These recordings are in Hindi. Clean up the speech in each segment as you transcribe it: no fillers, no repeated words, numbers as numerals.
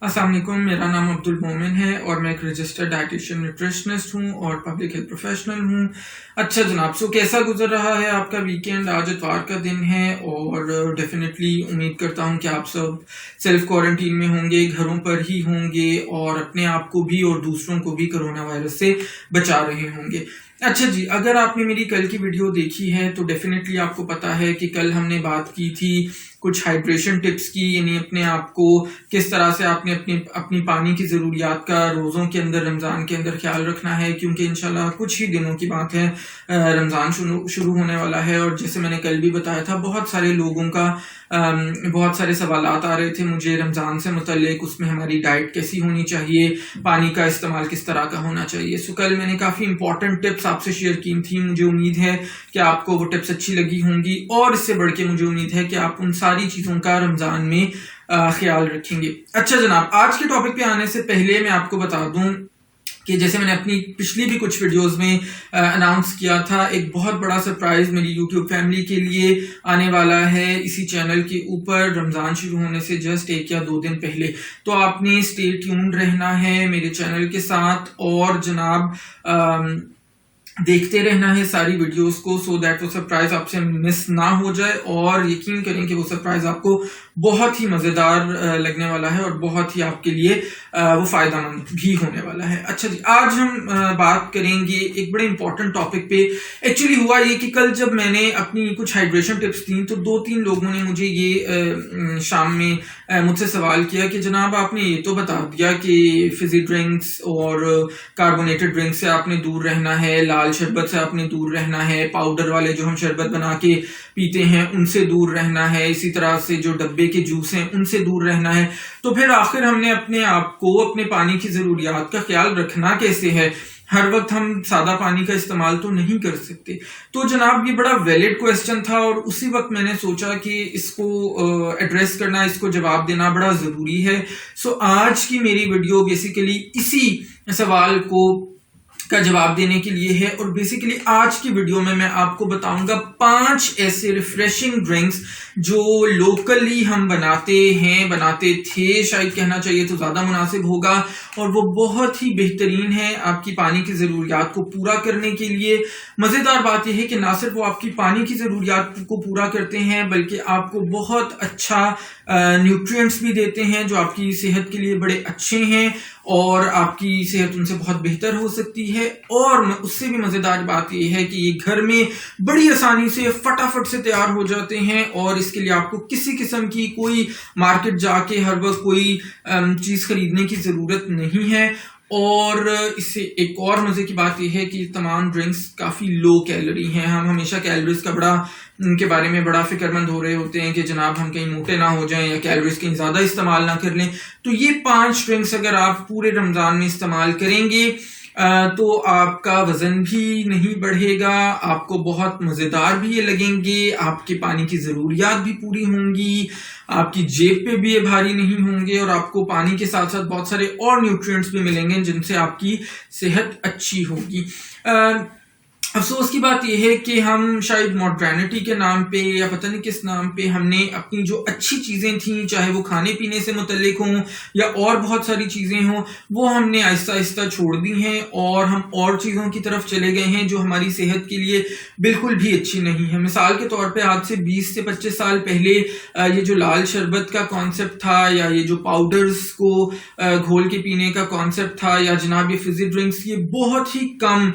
अस्सलाम वालेकुम, मेरा नाम अब्दुल मोमिन है और मैं एक रजिस्टर्ड डाइटिशियन न्यूट्रिशनिस्ट हूँ और पब्लिक हेल्थ प्रोफेशनल हूँ। अच्छा जनाब, कैसा गुजर रहा है आपका वीकेंड? आज इतवार का दिन है और डेफिनेटली उम्मीद करता हूँ कि आप सब सेल्फ क्वारंटीन में होंगे, घरों पर ही होंगे और अपने आप को भी और दूसरों को भी कोरोना वायरस से बचा रहे होंगे। अच्छा जी, अगर आपने मेरी कल की वीडियो देखी है तो डेफिनेटली आपको पता है कि कल हमने बात की थी कुछ हाइड्रेशन टिप्स की, यानी अपने आप को किस तरह से आपने अपनी पानी की ज़रूरियात का रोज़ों के अंदर, रमज़ान के अंदर ख्याल रखना है, क्योंकि इंशाल्लाह कुछ ही दिनों की बात है, रमज़ान शुरू होने वाला है। और जैसे मैंने कल भी बताया था, बहुत सारे लोगों का बहुत सारे सवालात आ रहे थे मुझे रमज़ान से मुतल्लिक, उसमें हमारी डाइट कैसी होनी चाहिए, पानी का इस्तेमाल किस तरह का होना चाहिए। सो कल मैंने काफ़ी इंपॉर्टेंट टिप्स आपसे शेयर की थी। मुझे उम्मीद है कि आपको वो टिप्स अच्छी लगी होंगी और इससे बढ़ के मुझे उम्मीद है कि आप उन सारी चीज़ों का रमज़ान में ख्याल रखेंगे। अच्छा जनाब, आज के टॉपिक पे आने से पहले मैं आपको बता दूं कि जैसे मैंने अपनी पिछली भी कुछ वीडियोस में अनाउंस किया था, एक बहुत बड़ा सरप्राइज मेरी यूट्यूब फैमिली के लिए आने वाला है इसी चैनल के ऊपर रमज़ान शुरू होने से जस्ट 1 या 2 दिन पहले। तो आपने स्टे ट्यून्ड रहना है मेरे चैनल के साथ और जनाब देखते रहना है सारी वीडियोस को, सो दैट वो सरप्राइज आपसे मिस ना हो जाए। और यकीन करें कि वो सरप्राइज आपको बहुत ही मजेदार लगने वाला है और बहुत ही आपके लिए वो फायदेमंद भी होने वाला है। अच्छा जी, आज हम बात करेंगे एक बड़े इंपॉर्टेंट टॉपिक पे। एक्चुअली हुआ ये कि कल जब मैंने अपनी कुछ हाइड्रेशन टिप्स दी तो 2-3 लोगों ने मुझे ये शाम में मुझसे सवाल किया कि जनाब आपने ये तो बता दिया कि फिजी ड्रिंक्स और कार्बोनेटेड ड्रिंक्स से आपने दूर रहना है, लाल शरबत से आपने दूर रहना है, पाउडर वाले जो हम शरबत बना के पीते हैं उनसे दूर रहना है, इसी तरह से जो डब्बे के जूस हैं उनसे दूर रहना है। तो फिर आखिर हमने अपने आप को, अपने पानी की जरूरियात का ख्याल रखना कैसे है? हर वक्त हम सादा पानी का इस्तेमाल तो नहीं कर सकते। तो जनाब ये बड़ा वैलिड क्वेश्चन था और उसी वक्त मैंने सोचा कि इसको एड्रेस करना, इसको जवाब देना बड़ा जरूरी है। सो आज की मेरी वीडियो बेसिकली इसी सवाल का जवाब देने के लिए है। और बेसिकली आज की वीडियो में मैं आपको बताऊंगा 5 ऐसे रिफ्रेशिंग ड्रिंक्स जो लोकली हम बनाते थे, शायद कहना चाहिए तो ज्यादा मुनासिब होगा, और वो बहुत ही बेहतरीन है आपकी पानी की जरूरियात को पूरा करने के लिए। मजेदार बात यह है कि ना सिर्फ वो आपकी पानी की जरूरियात को पूरा करते हैं बल्कि आपको बहुत अच्छा न्यूट्रिएंट्स भी देते हैं जो आपकी सेहत के लिए बड़े अच्छे हैं और आपकी सेहत उनसे बहुत बेहतर हो सकती है। और उससे भी मजेदार बात यह है कि ये घर में बड़ी आसानी से फटाफट से तैयार हो जाते हैं और इसके लिए आपको किसी किस्म की कोई मार्केट जाके हर वक्त कोई चीज खरीदने की जरूरत नहीं है। और इससे एक और मजे की बात यह है कि तमाम ड्रिंक्स काफी लो कैलोरी हैं। हम हमेशा कैलोरीज का के बारे में बड़ा फिक्रमंद हो रहे होते हैं कि जनाब हम कहीं मोटे ना हो जाएं या कैलोरीज कहीं ज्यादा इस्तेमाल ना कर लें। तो ये 5 ड्रिंक्स अगर आप पूरे रमजान में इस्तेमाल करेंगे तो आपका वजन भी नहीं बढ़ेगा, आपको बहुत मजेदार भी ये लगेंगे, आपके पानी की जरूरियात भी पूरी होंगी, आपकी जेब पे भी ये भारी नहीं होंगे और आपको पानी के साथ साथ बहुत सारे और न्यूट्रिएंट्स भी मिलेंगे जिनसे आपकी सेहत अच्छी होगी। अफसोस की बात यह है कि हम शायद मॉडर्निटी के नाम पे या पता नहीं किस नाम पे हमने अपनी जो अच्छी चीजें थी, चाहे वो खाने पीने से मुतल्लिक हों या और बहुत सारी चीजें हों, वो हमने आहिस्ता आहिस्ता छोड़ दी हैं और हम और चीजों की तरफ चले गए हैं जो हमारी सेहत के लिए बिल्कुल भी अच्छी नहीं है। मिसाल के तौर पे आज से 20 से 25 साल पहले ये जो लाल शरबत का कॉन्सेप्ट था या ये जो पाउडर्स को घोल के पीने का कॉन्सेप्ट था या जनाब ये फिजी ड्रिंक्स, ये बहुत ही कम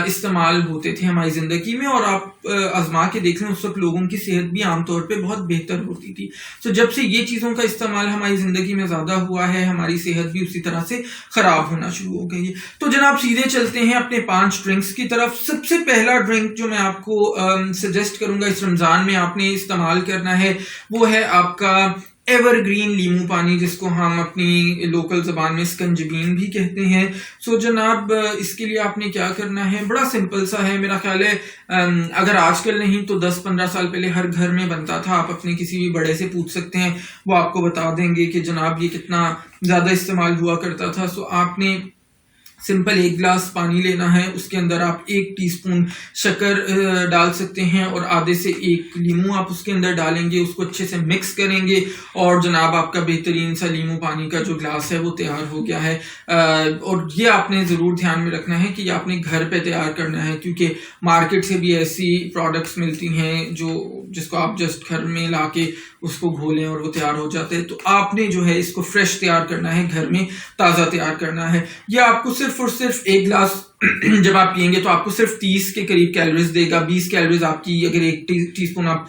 इस्तेमाल होते थे हमारी जिंदगी में। और आप आजमा के देख लें, उस वक्त लोगों की सेहत भी आमतौर पे बहुत बेहतर होती थी। तो जब से ये चीजों का इस्तेमाल हमारी जिंदगी में ज्यादा हुआ है, हमारी सेहत भी उसी तरह से खराब होना शुरू हो गई है। तो जनाब सीधे चलते हैं अपने 5 ड्रिंक्स की तरफ। सबसे पहला ड्रिंक जो मैं आपको सजेस्ट करूंगा इस रमजान में आपने इस्तेमाल करना है वो है आपका एवरग्रीन लीमू पानी, जिसको हम अपनी लोकल जबान में स्कंजबीन भी कहते हैं। सो जनाब इसके लिए आपने क्या करना है, बड़ा सिंपल सा है। मेरा ख्याल है अगर आजकल नहीं तो 10-15 साल पहले हर घर में बनता था। आप अपने किसी भी बड़े से पूछ सकते हैं, वो आपको बता देंगे कि जनाब ये कितना ज्यादा इस्तेमाल हुआ करता था। सो आपने सिंपल 1 गिलास पानी लेना है, उसके अंदर आप 1 टीस्पून शक्कर डाल सकते हैं और आधे से 1 लीमू आप उसके अंदर डालेंगे, उसको अच्छे से मिक्स करेंगे और जनाब आपका बेहतरीन सा लीमू पानी का जो ग्लास है वो तैयार हो गया है। और ये आपने ज़रूर ध्यान में रखना है कि ये आपने घर पे तैयार करना है, क्योंकि मार्केट से भी ऐसी प्रोडक्ट्स मिलती हैं जिसको आप जस्ट घर में लाके उसको घोलें और वो तैयार हो जाते हैं। तो आपने जो है इसको फ्रेश तैयार करना है, घर में ताज़ा तैयार करना है। ये आपको सिर्फ और सिर्फ 1 गिलास जब आप पियेंगे तो आपको सिर्फ 30 के करीब कैलोरीज देगा। 20 कैलोरीज आपकी अगर 1 टीस्पून आप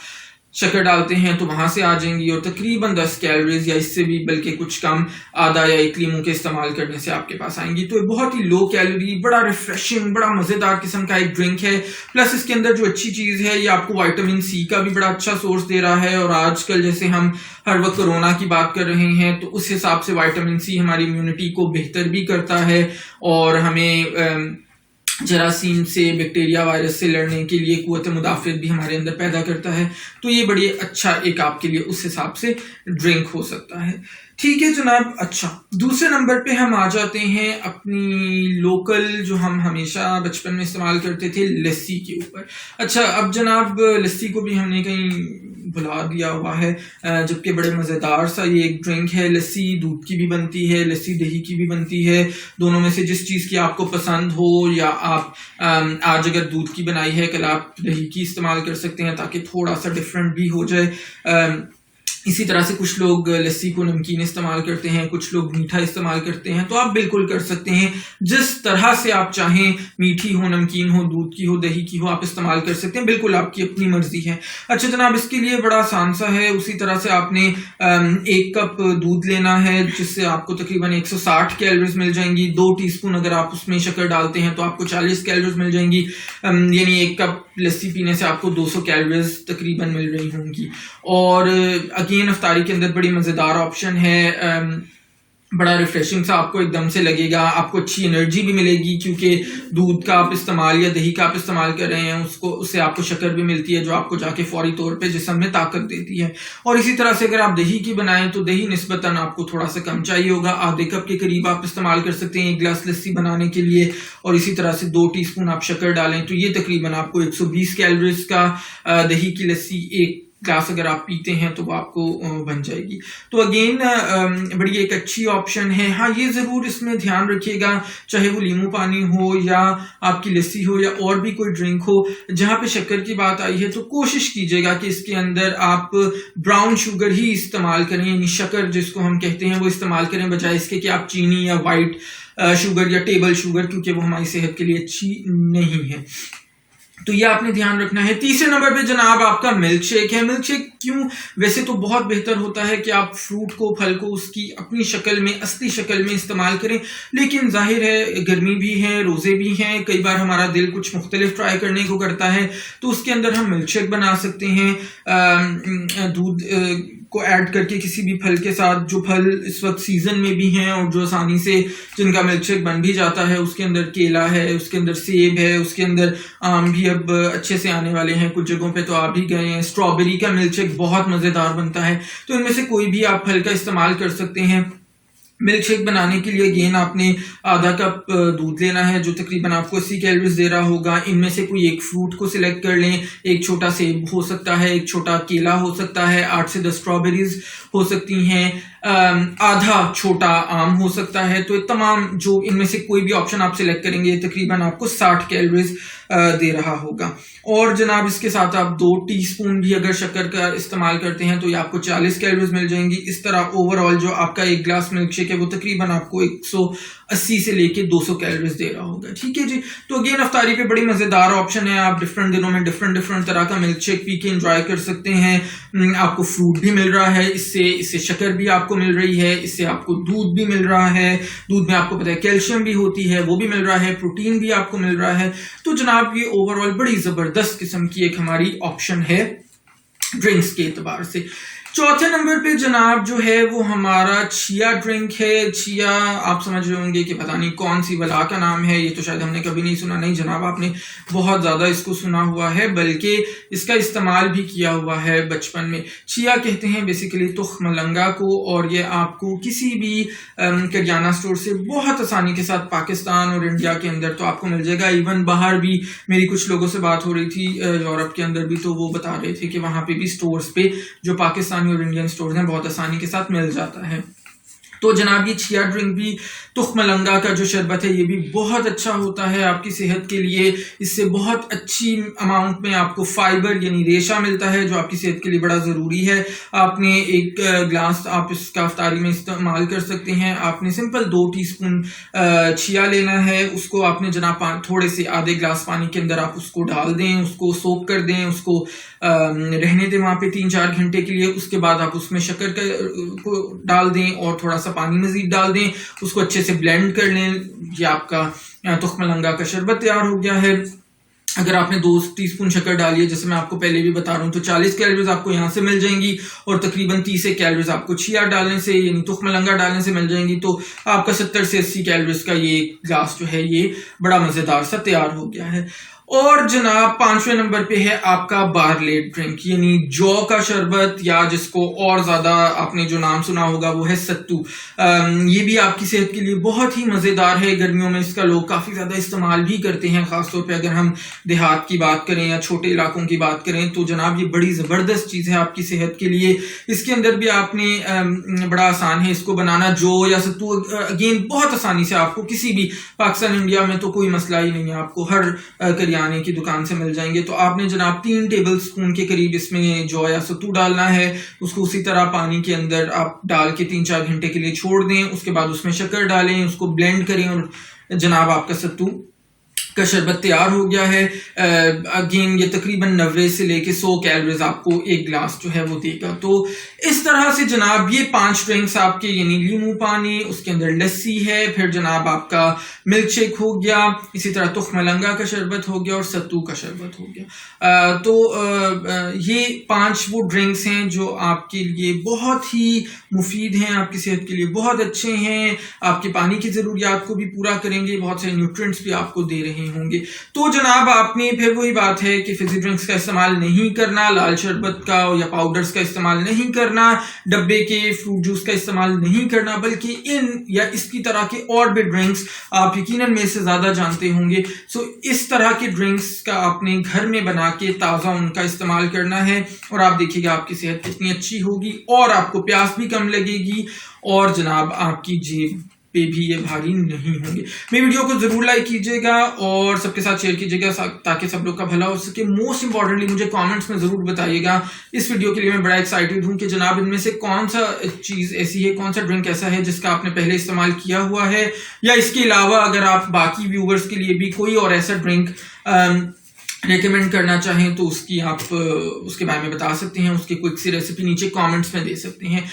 शक्कर डालते हैं तो वहां से आ जाएंगी, और तकरीबन 10 कैलोरीज या इससे भी बल्कि कुछ कम आधा या 1 लीमू के इस्तेमाल करने से आपके पास आएंगी। तो ये बहुत ही लो कैलोरी, बड़ा रिफ्रेशिंग, बड़ा मजेदार किस्म का एक ड्रिंक है। प्लस इसके अंदर जो अच्छी चीज है, ये आपको विटामिन सी का भी बड़ा अच्छा सोर्स दे रहा है। और आजकल जैसे हम हर वक्त कोरोना की बात कर रहे हैं, तो उस हिसाब से विटामिन सी हमारी इम्यूनिटी को बेहतर भी करता है और हमें जरासीम से, बैक्टीरिया, वायरस से लड़ने के लिए कुव्वत मुदाफ़ियत भी हमारे अंदर पैदा करता है। तो ये बड़ी अच्छा एक आपके लिए उस हिसाब से ड्रिंक हो सकता है। ठीक है जनाब। अच्छा, दूसरे नंबर पे हम आ जाते हैं अपनी लोकल जो हम हमेशा बचपन में इस्तेमाल करते थे, लस्सी के ऊपर। अच्छा, अब जनाब लस्सी को भी हमने कहीं भुला दिया हुआ है, जबकि बड़े मज़ेदार सा ये एक ड्रिंक है। लस्सी दूध की भी बनती है, लस्सी दही की भी बनती है। दोनों में से जिस चीज़ की आपको पसंद हो, या आप आज अगर दूध की बनाई है कल आप दही की इस्तेमाल कर सकते हैं ताकि थोड़ा सा डिफरेंट भी हो जाए। इसी तरह से कुछ लोग लस्सी को नमकीन इस्तेमाल करते हैं, कुछ लोग मीठा इस्तेमाल करते हैं। तो आप बिल्कुल कर सकते हैं, जिस तरह से आप चाहें, मीठी हो, नमकीन हो, दूध की हो, दही की हो, आप इस्तेमाल कर सकते हैं। बिल्कुल आपकी अपनी मर्जी है। अच्छा जनाब, इसके लिए बड़ा आसान सा है। उसी तरह से आपने 1 कप दूध लेना है, जिससे आपको तकरीबन 160 कैलोरीज मिल जाएंगी। 2 टीस्पून अगर आप उसमें शक्कर डालते हैं तो आपको 40 कैलोरीज मिल जाएंगी। यानी 1 कप लस्सी पीने से आपको 200 कैलोरीज तकरीबन मिल रही होंगी। और अगेन अफ्तारी के अंदर बड़ी मज़ेदार ऑप्शन है, बड़ा रिफ्रेशिंग सा आपको एकदम से लगेगा। आपको अच्छी एनर्जी भी मिलेगी, क्योंकि दूध का आप इस्तेमाल या दही का आप इस्तेमाल कर रहे हैं, उससे आपको शक्कर भी मिलती है जो आपको जाके फौरी तौर पे जिस्म में ताकत देती है। और इसी तरह से अगर आप दही की बनाएं तो दही निस्बतन आपको थोड़ा सा कम चाहिए होगा, आधे कप के करीब आप इस्तेमाल कर सकते हैं 1 गिलास लस्सी बनाने के लिए। और इसी तरह से 2 टीस्पून आप शक्कर डालें तो ये तकरीबन आपको 120 कैलोरीज का दही की लस्सी 1 ग्लास अगर आप पीते हैं तो वो आपको बन जाएगी। तो अगेन बड़ी एक अच्छी ऑप्शन है। हाँ, ये ज़रूर इसमें ध्यान रखिएगा, चाहे वो नींबू पानी हो या आपकी लस्सी हो या और भी कोई ड्रिंक हो, जहाँ पे शक्कर की बात आई है तो कोशिश कीजिएगा कि इसके अंदर आप ब्राउन शुगर ही इस्तेमाल करें, यानी शक्कर जिसको हम कहते हैं वो इस्तेमाल करें, बजाय इसके कि आप चीनी या वाइट शुगर या टेबल शुगर, क्योंकि वो हमारी सेहत के लिए अच्छी नहीं है। तो ये आपने ध्यान रखना है। तीसरे नंबर पे जनाब आपका मिल्क शेक है। मिल्क शेक क्यों? वैसे तो बहुत बेहतर होता है कि आप फ्रूट को, फल को उसकी अपनी शक्ल में, असली शक्ल में इस्तेमाल करें, लेकिन जाहिर है गर्मी भी है, रोजे भी हैं, कई बार हमारा दिल कुछ मुख्तलिफ ट्राई करने को करता है, तो उसके अंदर हम मिल्क शेक बना सकते हैं दूध को ऐड करके किसी भी फल के साथ, जो फल इस वक्त सीजन में भी हैं और जो आसानी से जिनका मिल्क शेक बन भी जाता है। उसके अंदर केला है, उसके अंदर सेब है, उसके अंदर आम भी अब अच्छे से आने वाले हैं, कुछ जगहों पे तो आ भी गए हैं। स्ट्रॉबेरी का मिल्क शेक बहुत मजेदार बनता है। तो इनमें से कोई भी आप फल का इस्तेमाल कर सकते हैं। मिल्क शेक बनाने के लिए अगेन आपने आधा कप दूध लेना है, जो तकरीबन आपको 80 कैलोरीज दे रहा होगा। इनमें से कोई एक फ्रूट को सिलेक्ट कर लें, एक छोटा सेब हो सकता है, एक छोटा केला हो सकता है, 8 से 10 स्ट्रॉबेरीज हो सकती हैं, आधा छोटा आम हो सकता है। तो तमाम जो इनमें से कोई भी ऑप्शन आप सिलेक्ट करेंगे तकरीबन आपको 60 कैलोरीज दे रहा होगा। और जनाब इसके साथ आप 2 टीस्पून भी अगर शक्कर का इस्तेमाल करते हैं तो ये आपको 40 कैलोरीज मिल जाएंगी। इस तरह ओवरऑल जो आपका 1 गिलास मिल्क शेक है वो तकरीबन आपको 180 से लेके 200 कैलोरीज दे रहा होगा। ठीक है जी। तो अगेन अफ्तारी पे बड़ी मजेदार ऑप्शन है। आप डिफरेंट दिनों में डिफरेंट तरह का मिल्क शेक पी के एंजॉय कर सकते हैं। आपको फ्रूट भी मिल रहा है, इससे शक्कर भी आपको मिल रही है, इससे आपको दूध भी मिल रहा है, दूध में आपको पता है कैल्शियम भी होती है, वो भी मिल रहा है, प्रोटीन भी आपको मिल रहा है। तो जनाब ये ओवरऑल बड़ी जबरदस्त किस्म की एक हमारी ऑप्शन है ड्रिंक्स के एतबार से। चौथे नंबर पे जनाब जो है वो हमारा चिया ड्रिंक है। चिया आप समझ रहे होंगे कि पता नहीं कौन सी बला का नाम है, ये तो शायद हमने कभी नहीं सुना। नहीं जनाब, आपने बहुत ज़्यादा इसको सुना हुआ है, बल्कि इसका इस्तेमाल भी किया हुआ है बचपन में। चिया कहते हैं बेसिकली तुख्म लंगा को, और ये आपको किसी भी करियाना स्टोर से बहुत आसानी के साथ पाकिस्तान और इंडिया के अंदर तो आपको मिल जाएगा। इवन बाहर भी मेरी कुछ लोगों से बात हो रही थी यूरोप के अंदर भी, तो वो बता रहे थे कि वहाँ पे भी स्टोर्स पे जो पाकिस्तान और इंडियन स्टोर्स हैं बहुत आसानी के साथ मिल जाता है। तो जनाब ये चिया ड्रिंक भी तुख्म लंगा का जो शरबत है ये भी बहुत अच्छा होता है आपकी सेहत के लिए। इससे बहुत अच्छी अमाउंट में आपको फाइबर यानी रेशा मिलता है जो आपकी सेहत के लिए बड़ा ज़रूरी है। आपने एक ग्लास आप इसका अफ्तारी में इस्तेमाल कर सकते हैं। आपने सिंपल 2 टीस्पून चिया लेना है, उसको आपने जनाब थोड़े से आधे ग्लास पानी के अंदर आप उसको डाल दें, उसको सोक कर दें, उसको रहने दें वहाँ पे 3-4 घंटे के लिए। उसके बाद आप उसमें शक्कर को डाल दें और थोड़ा सा पानी मजीद डाल दें, उसको अच्छे से ब्लेंड कर लें। ये आपका तुख्म लंगा का शरबत तैयार हो गया है। अगर आपने 2 टीस्पून शक्कर डाली है, जैसे मैं आपको पहले भी बता रहा हूँ, तो 40 कैलोरीज आपको यहाँ से मिल जाएंगी और तकरीबन 30 कैलोरीज आपको चिया डालने से यानी तुख्म लंगा डालने से मिल जाएंगी। तो आपका 70 से 80 कैलोरीज का ये ग्लास जो है ये बड़ा मजेदार सा तैयार हो गया है। और जनाब 5वें नंबर पे है आपका बारलेट ड्रिंक यानी जौ का शरबत, या जिसको और ज्यादा आपने जो नाम सुना होगा वो है सत्तू। ये भी आपकी सेहत के लिए बहुत ही मजेदार है। गर्मियों में इसका लोग काफी ज्यादा इस्तेमाल भी करते हैं, खासतौर पे अगर हम देहात की बात करें या छोटे इलाकों की बात करें तो जनाब ये बड़ी जबरदस्त चीज है आपकी सेहत के लिए। इसके अंदर भी आपने बड़ा आसान है इसको बनाना। जौ या सत्तू अगेन बहुत आसानी से आपको किसी भी पाकिस्तान इंडिया में तो कोई मसला ही नहीं है, आपको हर आने की दुकान से मिल जाएंगे। तो आपने जनाब 3 टेबल स्पून के करीब इसमें जौ या सत्तू डालना है। उसको उसी तरह पानी के अंदर आप डाल के 3-4 घंटे के लिए छोड़ दें। उसके बाद उसमें शक्कर डालें, उसको ब्लेंड करें और जनाब आपका सत्तू का शरबत तैयार हो गया है। अगेन ये तकरीबन 90 से लेके 100 कैलोरीज आपको एक ग्लास जो है वो देगा। तो इस तरह से जनाब ये 5 ड्रिंक्स आपके यानी लीमू पानी, उसके अंदर लस्सी है, फिर जनाब आपका मिल्क शेक हो गया, इसी तरह तुख्म लंगा का शरबत हो गया और सत्तू का शरबत हो गया। ये 5 वो ड्रिंक्स हैं जो आपके लिए बहुत ही मुफीद हैं, आपकी सेहत के लिए बहुत अच्छे हैं, आपके पानी की जरूरियात को भी पूरा करेंगे, बहुत सारे न्यूट्रिएंट्स भी आपको दे रहे होंगे। तो जनाब आपने फिर वही बात है कि फिजी ड्रिंक्स का इस्तेमाल नहीं करना, लाल शरबत का या पाउडर्स का इस्तेमाल नहीं करना, डब्बे के फ्रूट जूस का इस्तेमाल नहीं करना, बल्कि इन या इसकी तरह के और भी ड्रिंक्स आप यकीनन में से ज्यादा जानते होंगे। सो इस तरह के ड्रिंक्स का आपने घर में बना के ताजा उनका इस्तेमाल करना है और आप देखिएगा आपकी सेहत कितनी अच्छी होगी और आपको प्यास भी कम लगेगी और जनाब आपकी जेब पे भी ये भारी नहीं होंगे। मेरी वीडियो को जरूर लाइक कीजिएगा और सबके साथ शेयर कीजिएगा ताकि सब लोग का भला हो सके। मोस्ट इंपॉर्टेंटली मुझे कमेंट्स में जरूर बताइएगा। इस वीडियो के लिए मैं बड़ा एक्साइटेड हूं कि जनाब इनमें से कौन सा चीज ऐसी है, कौन सा ड्रिंक ऐसा है जिसका आपने पहले इस्तेमाल किया हुआ है, या इसके अलावा अगर आप बाकी व्यूअर्स के लिए भी कोई और ऐसा ड्रिंक रेकमेंड करना चाहें तो उसकी आप उसके बारे में बता सकते हैं। उसकी क्विक सी रेसिपी नीचे कमेंट्स में दे सकते हैं।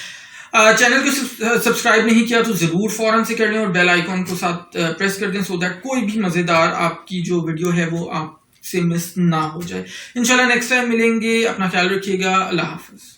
चैनल को सब्सक्राइब नहीं किया तो जरूर फौरन से कर लें और बेल आइकॉन को साथ प्रेस कर दें, सो दैट कोई भी मजेदार आपकी जो वीडियो है वो आपसे मिस ना हो जाए। इंशाल्लाह नेक्स्ट टाइम मिलेंगे। अपना ख्याल रखिएगा। अल्लाह हाफिज।